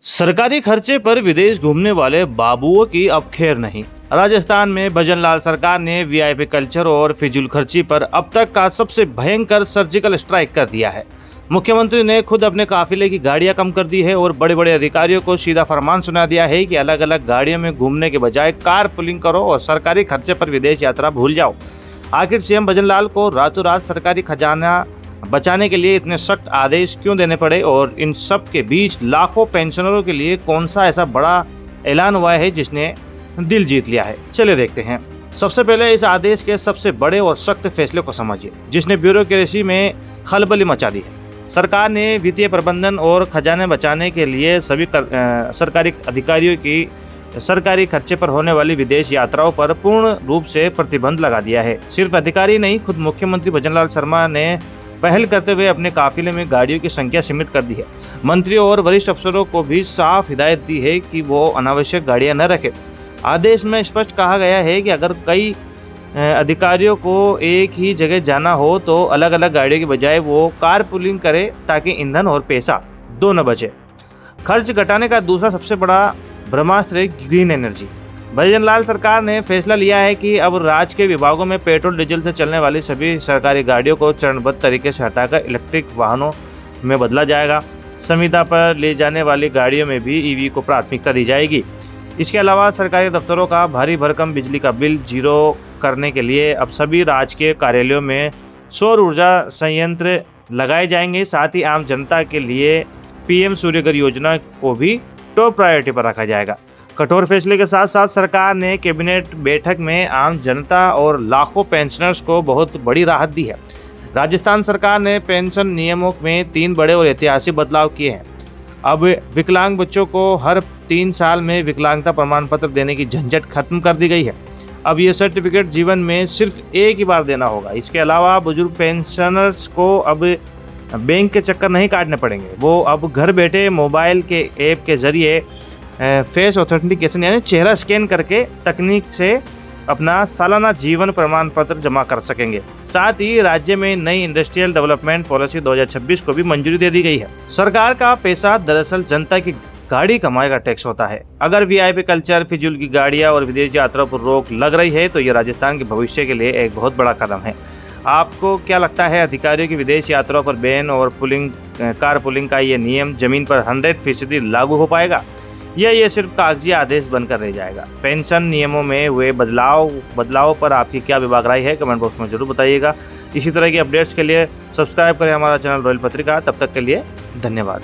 सरकारी खर्चे पर विदेश घूमने वाले बाबुओं की अब खैर नहीं। राजस्थान में भजनलाल सरकार ने वीआईपी कल्चर और फिजूल खर्ची पर अब तक का सबसे भयंकर सर्जिकल स्ट्राइक कर दिया है। मुख्यमंत्री ने खुद अपने काफिले की गाड़ियां कम कर दी है और बड़े बड़े अधिकारियों को सीधा फरमान सुना दिया है कि अलग अलग गाड़ियों में घूमने के बजाय कार पुलिंग करो और सरकारी खर्चे पर विदेश यात्रा भूल जाओ। आखिर सीएम भजनलाल को रातों रात सरकारी खजाना बचाने के लिए इतने सख्त आदेश क्यों देने पड़े और इन सब के बीच लाखों पेंशनरों के लिए कौन सा ऐसा बड़ा ऐलान हुआ है जिसने दिल जीत लिया है? चलिए देखते हैं। सबसे पहले इस आदेश के सबसे बड़े और सख्त फैसले को समझिए जिसने ब्यूरोक्रेसी में खलबली मचा दी है। सरकार ने वित्तीय प्रबंधन और खजाने बचाने के लिए सभी सरकारी अधिकारियों की सरकारी खर्चे पर होने वाली विदेश यात्राओं पर पूर्ण रूप से प्रतिबंध लगा दिया है। सिर्फ अधिकारी नहीं, खुद मुख्यमंत्री भजनलाल शर्मा ने पहल करते हुए अपने काफिले में गाड़ियों की संख्या सीमित कर दी है। मंत्रियों और वरिष्ठ अफसरों को भी साफ हिदायत दी है कि वो अनावश्यक गाड़ियां न रखें। आदेश में स्पष्ट कहा गया है कि अगर कई अधिकारियों को एक ही जगह जाना हो तो अलग अलग गाड़ियों के बजाय वो कार पुलिंग करे ताकि ईंधन और पैसा दोनों बचे। खर्च घटाने का दूसरा सबसे बड़ा ब्रह्मास्त्र है ग्रीन एनर्जी। भजनलाल सरकार ने फैसला लिया है कि अब राज्य के विभागों में पेट्रोल डीजल से चलने वाली सभी सरकारी गाड़ियों को चरणबद्ध तरीके से हटाकर इलेक्ट्रिक वाहनों में बदला जाएगा। संविदा पर ले जाने वाली गाड़ियों में भी ईवी को प्राथमिकता दी जाएगी। इसके अलावा सरकारी दफ्तरों का भारी भरकम बिजली का बिल जीरो करने के लिए अब सभी राजकीय कार्यालयों में सौर ऊर्जा संयंत्र लगाए जाएंगे। साथ ही आम जनता के लिए पीएम सूर्यघर योजना को भी टॉप प्रायोरिटी पर रखा जाएगा। कठोर फैसले के साथ साथ सरकार ने कैबिनेट बैठक में आम जनता और लाखों पेंशनर्स को बहुत बड़ी राहत दी है। राजस्थान सरकार ने पेंशन नियमों में 3 बड़े और ऐतिहासिक बदलाव किए हैं। अब विकलांग बच्चों को हर 3 साल में विकलांगता प्रमाण पत्र देने की झंझट खत्म कर दी गई है। अब ये सर्टिफिकेट जीवन में सिर्फ एक ही बार देना होगा। इसके अलावा बुजुर्ग पेंशनर्स को अब बैंक के चक्कर नहीं काटने पड़ेंगे। वो अब घर बैठे मोबाइल के ऐप के जरिए फेस ऑथेंटिकेशन यानी चेहरा स्कैन करके तकनीक से अपना सालाना जीवन प्रमाण पत्र जमा कर सकेंगे। साथ ही राज्य में नई इंडस्ट्रियल डेवलपमेंट पॉलिसी 2026 को भी मंजूरी दे दी गई है। सरकार का पैसा दरअसल जनता की गाड़ी कमाई का टैक्स होता है। अगर वीआईपी कल्चर, फिजूल की गाड़ियां और विदेश यात्रा पर रोक लग रही है तो ये राजस्थान के भविष्य के लिए एक बहुत बड़ा कदम है। आपको क्या लगता है, अधिकारियों की विदेश यात्राओं पर बैन और कार पुलिंग का ये नियम जमीन पर 100% लागू हो पाएगा या ये सिर्फ कागजी आदेश बनकर रह जाएगा? पेंशन नियमों में हुए बदलाव पर आपकी क्या विभाग राय है? कमेंट बॉक्स में जरूर बताइएगा। इसी तरह की अपडेट्स के लिए सब्सक्राइब करें हमारा चैनल रॉयल पत्रिका। तब तक के लिए धन्यवाद।